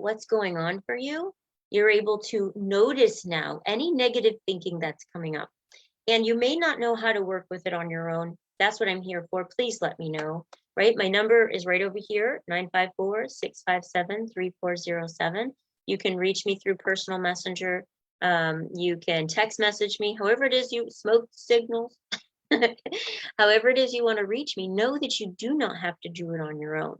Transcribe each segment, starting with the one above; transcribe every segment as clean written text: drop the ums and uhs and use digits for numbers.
what's going on for you, you're able to notice now any negative thinking that's coming up. And you may not know how to work with it on your own. That's what I'm here for. Please let me know, right? My number is right over here, 954-657-3407. You can reach me through personal messenger. You can text message me, however it is you smoke signals. However it is you want to reach me, know that you do not have to do it on your own.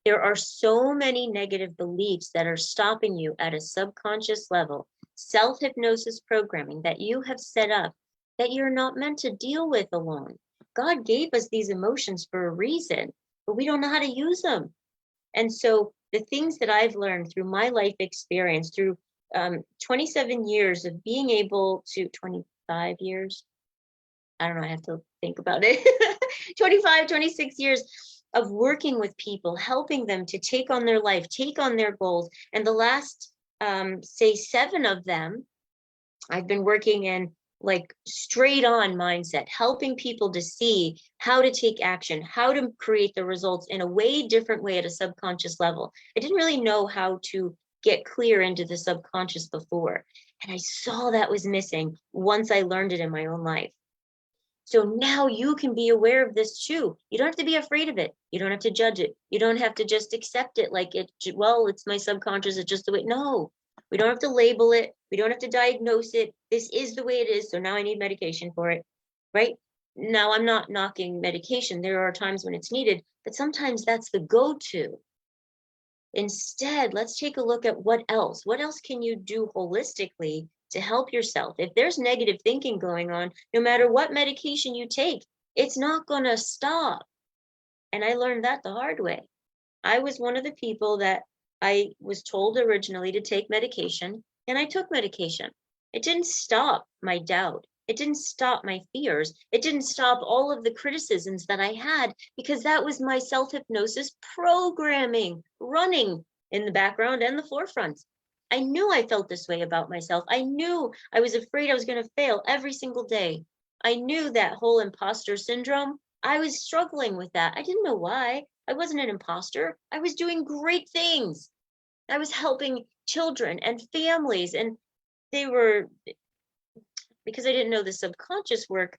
There are so many negative beliefs that are stopping you at a subconscious level, self-hypnosis programming that you have set up that you're not meant to deal with alone. God gave us these emotions for a reason, but we don't know how to use them. And so the things that I've learned through my life experience, through 27 years of being able to, 25 years, I don't know, I have to think about it. 25, 26 years of working with people, helping them to take on their life, take on their goals. And the last, say 7 of them, I've been working in like straight on mindset, helping people to see how to take action, how to create the results in a way different way at a subconscious level. I didn't really know how to get clear into the subconscious before. And I saw that was missing once I learned it in my own life. So now you can be aware of this too. You don't have to be afraid of it. You don't have to judge it. You don't have to just accept it like it, well, it's my subconscious, it's just the way. No, we don't have to label it. We don't have to diagnose it. This is the way it is. So now I need medication for it, right? Now I'm not knocking medication. There are times when it's needed, but sometimes that's the go-to. Instead, let's take a look at what else. What else can you do holistically to help yourself? If there's negative thinking going on, no matter what medication you take, it's not going to stop. And I learned that the hard way. I was one of the people that I was told originally to take medication, and I took medication. It didn't stop my doubt. It didn't stop my fears. It didn't stop all of the criticisms that I had, because that was my self-hypnosis programming running in the background and the forefront. I knew I felt this way about myself. I knew I was afraid I was going to fail every single day. I knew that whole imposter syndrome. I was struggling with that. I didn't know why. I wasn't an imposter. I was doing great things. I was helping children and families, and they were, because I didn't know the subconscious work,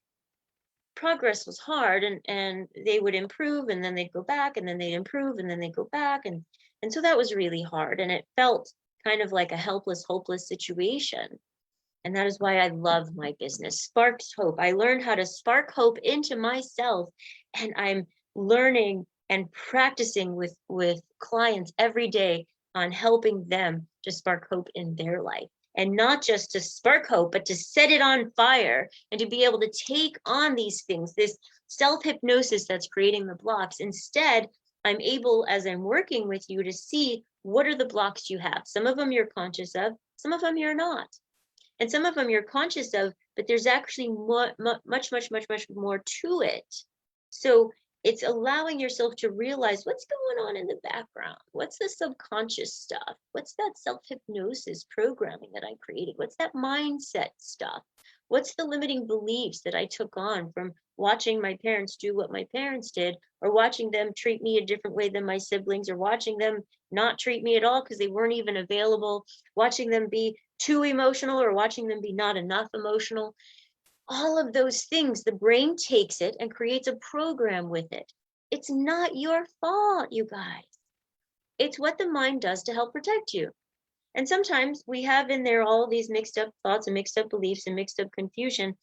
progress was hard, and they would improve, and then they'd go back, and then they'd improve, and then they'd go back. And so that was really hard. And it felt kind of like a helpless, hopeless situation. And that is why I love my business, Sparks Hope. I learned how to spark hope into myself, and I'm learning and practicing with clients every day on helping them to spark hope in their life. And not just to spark hope, but to set it on fire and to be able to take on these things, this self-hypnosis that's creating the blocks. Instead, I'm able, as I'm working with you, to see what are the blocks you have. Some of them you're conscious of, some of them you're not. And some of them you're conscious of, but there's actually much more to it. So it's allowing yourself to realize what's going on in the background. What's the subconscious stuff? What's that self-hypnosis programming that I created? What's that mindset stuff? What's the limiting beliefs that I took on from watching my parents do what my parents did, or watching them treat me a different way than my siblings, or watching them not treat me at all because they weren't even available, watching them be too emotional, or watching them be not enough emotional. All of those things, the brain takes it and creates a program with it. It's not your fault, you guys. It's what the mind does to help protect you. And sometimes we have in there all these mixed up thoughts and mixed up beliefs and mixed up confusion.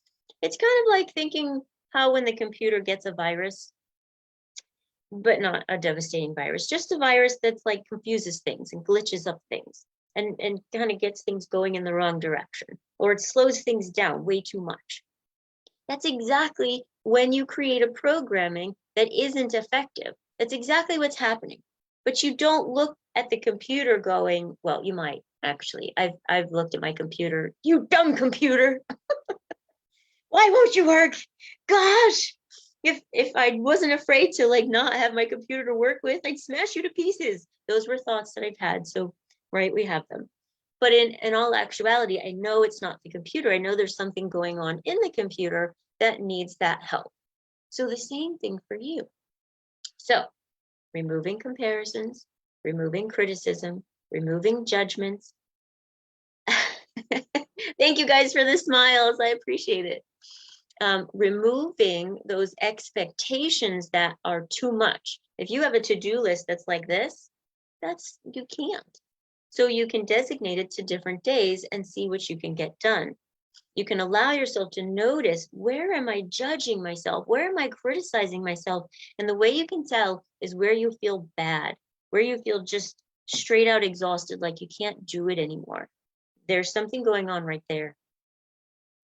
It's kind of like thinking how when the computer gets a virus, but not a devastating virus, just a virus that's like confuses things and glitches up things and kind of gets things going in the wrong direction, or it slows things down way too much. That's exactly when you create a programming that isn't effective. That's exactly what's happening. But you don't look at the computer going, well, you might actually. I've looked at my computer. You dumb computer. Why won't you work? Gosh, if I wasn't afraid to like not have my computer to work with, I'd smash you to pieces. Those were thoughts that I've had. So, right, we have them. But in all actuality, I know it's not the computer. I know there's something going on in the computer that needs that help. So the same thing for you. So removing comparisons, removing criticism, removing judgments. Thank you guys for the smiles. I appreciate it. Removing those expectations that are too much. If you have a to-do list that's like this, you can't. So you can designate it to different days and see what you can get done. You can allow yourself to notice, where am I judging myself? Where am I criticizing myself? And the way you can tell is where you feel bad, where you feel just straight out exhausted, like you can't do it anymore. There's something going on right there.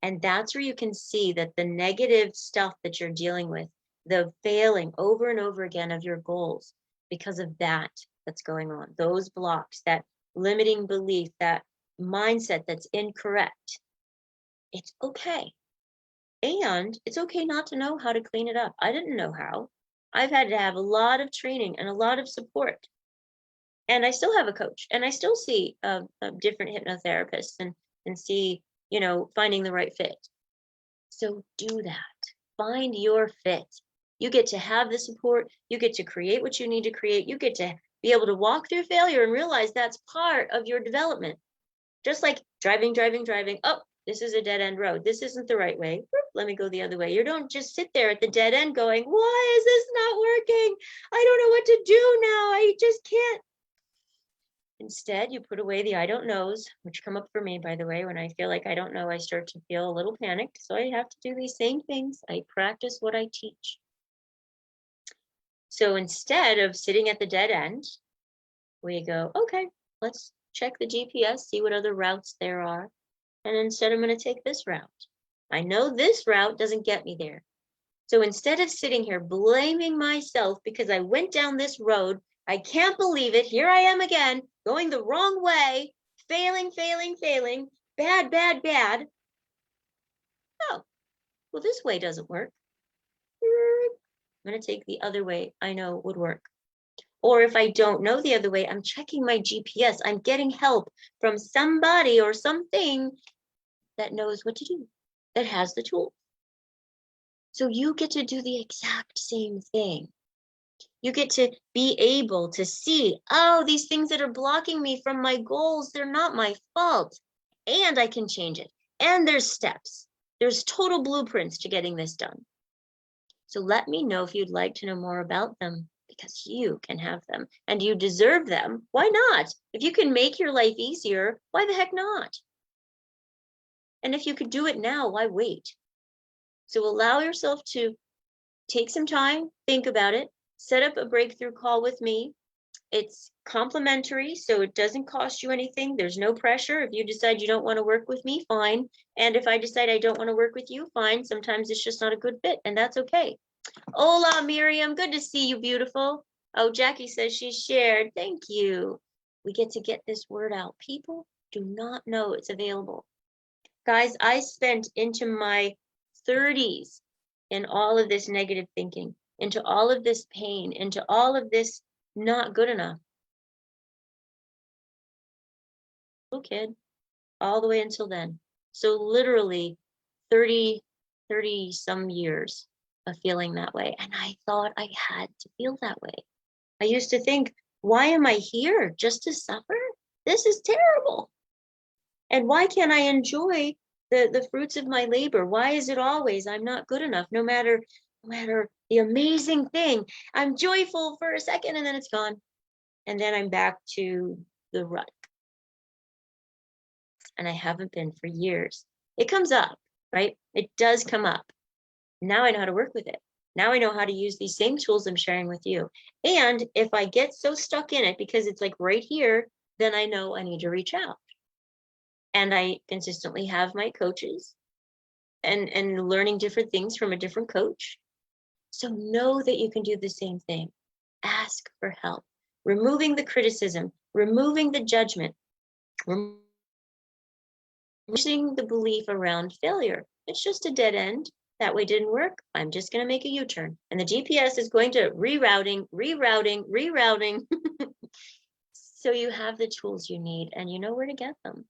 And that's where you can see that the negative stuff that you're dealing with, the failing over and over again of your goals, because of that's going on, those blocks, that limiting belief, that mindset that's incorrect. It's okay. And it's okay not to know how to clean it up. I didn't know how. I've had to have a lot of training and a lot of support. And I still have a coach, and I still see different hypnotherapists and see, finding the right fit. So do that. Find your fit. You get to have the support. You get to create what you need to create. You get to be able to walk through failure and realize that's part of your development. Just like driving. Oh, this is a dead end road. This isn't the right way. Let me go the other way. You don't just sit there at the dead end going, why is this not working? I don't know what to do now. I just can't. Instead, you put away the I don't knows, which come up for me, by the way. When I feel like I don't know, I start to feel a little panicked. So I have to do these same things. I practice what I teach. So instead of sitting at the dead end, we go, okay, let's check the GPS, see what other routes there are. And instead, I'm going to take this route. I know this route doesn't get me there. So instead of sitting here blaming myself because I went down this road, I can't believe it, here I am again, going the wrong way, failing, bad. Oh, well, this way doesn't work. I'm going to take the other way I know would work. Or if I don't know the other way, I'm checking my GPS. I'm getting help from somebody or something that knows what to do, that has the tools. So you get to do the exact same thing. You get to be able to see, oh, these things that are blocking me from my goals, they're not my fault. And I can change it. And there's steps. There's total blueprints to getting this done. So let me know if you'd like to know more about them, because you can have them and you deserve them. Why not? If you can make your life easier, why the heck not? And if you could do it now, why wait? So allow yourself to take some time, think about it, set up a breakthrough call with me. It's complimentary, so it doesn't cost you anything. There's no pressure. If you decide you don't want to work with me, fine. And if I decide I don't want to work with you, fine. Sometimes it's just not a good fit, and that's okay. Hola, Miriam. Good to see you, beautiful. Oh, Jackie says she shared. Thank you. We get to get this word out. People do not know it's available. Guys, I spent into my 30s in all of this negative thinking, into all of this pain, into all of this not good enough. Little kid, all the way until then. So literally 30 some years of feeling that way. And I thought I had to feel that way. I used to think, why am I here? Just to suffer? This is terrible. And why can't I enjoy the fruits of my labor? Why is it always I'm not good enough? No matter the amazing thing, I'm joyful for a second and then it's gone. And then I'm back to the rut. And I haven't been for years. It comes up, right? It does come up. Now I know how to work with it. Now I know how to use these same tools I'm sharing with you. And if I get so stuck in it because it's like right here, then I know I need to reach out. And I consistently have my coaches and learning different things from a different coach. So know that you can do the same thing. Ask for help. Removing the criticism, removing the judgment, removing the belief around failure. It's just a dead end. That way didn't work. I'm just going to make a U-turn. And the GPS is going to rerouting. So you have the tools you need and you know where to get them.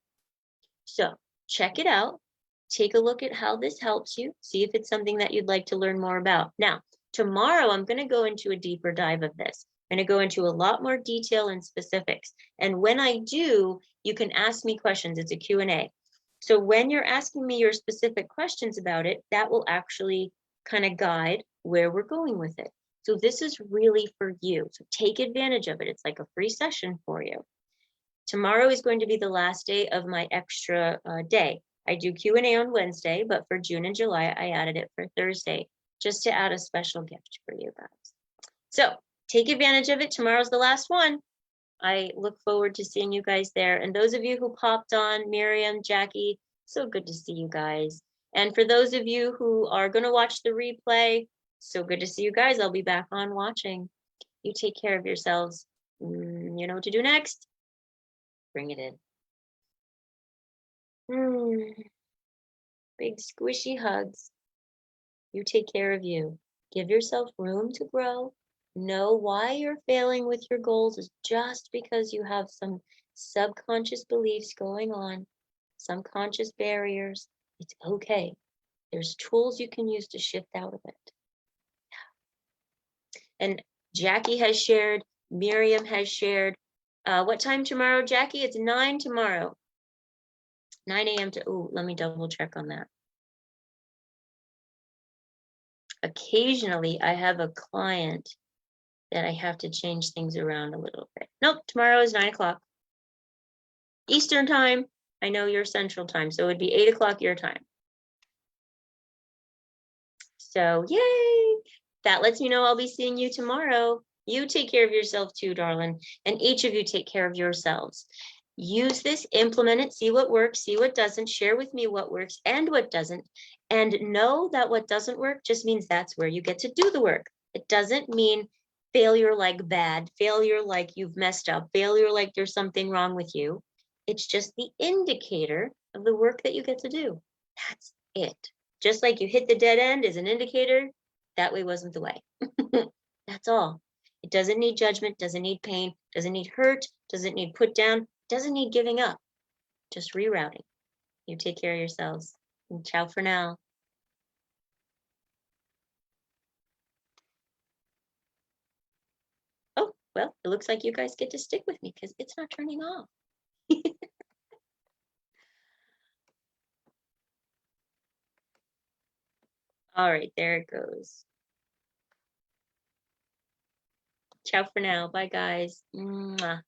So check it out. Take a look at how this helps you. See if it's something that you'd like to learn more about. Now, tomorrow, I'm going to go into a deeper dive of this. I'm going to go into a lot more detail and specifics. And when I do, you can ask me questions. It's a Q&A. So when you're asking me your specific questions about it, that will actually kind of guide where we're going with it. So this is really for you. So take advantage of it. It's like a free session for you. Tomorrow is going to be the last day of my extra day. I do Q&A on Wednesday, but for June and July, I added it for Thursday, just to add a special gift for you guys. So take advantage of it. Tomorrow's the last one. I look forward to seeing you guys there. And those of you who popped on, Miriam, Jackie, so good to see you guys. And for those of you who are going to watch the replay, so good to see you guys. I'll be back on watching. You take care of yourselves. You know what to do next? Bring it in. Big squishy hugs. You take care of you. Give yourself room to grow. Know why you're failing with your goals is just because you have some subconscious beliefs going on, some conscious barriers. It's okay. There's tools you can use to shift out of it. And Jackie has shared, Miriam has shared. What time tomorrow, Jackie? It's 9 tomorrow. 9 a.m. to, oh, let me double check on that. Occasionally, I have a client that I have to change things around a little bit. Nope, tomorrow is 9 o'clock. Eastern time. I know you're Central time, so it would be 8 o'clock your time. So, yay! That lets me know I'll be seeing you tomorrow. You take care of yourself too, darling. And each of you take care of yourselves. Use this, implement it, see what works, see what doesn't, share with me what works and what doesn't. And know that what doesn't work just means that's where you get to do the work. It doesn't mean failure like bad, failure like you've messed up, failure like there's something wrong with you. It's just the indicator of the work that you get to do. That's it. Just like you hit the dead end is an indicator, that way wasn't the way. That's all. It doesn't need judgment, doesn't need pain, doesn't need hurt, doesn't need put down, doesn't need giving up. Just rerouting. You take care of yourselves. And ciao for now. Oh, well, it looks like you guys get to stick with me because it's not turning off. All right, there it goes. Ciao for now. Bye, guys. Mwah.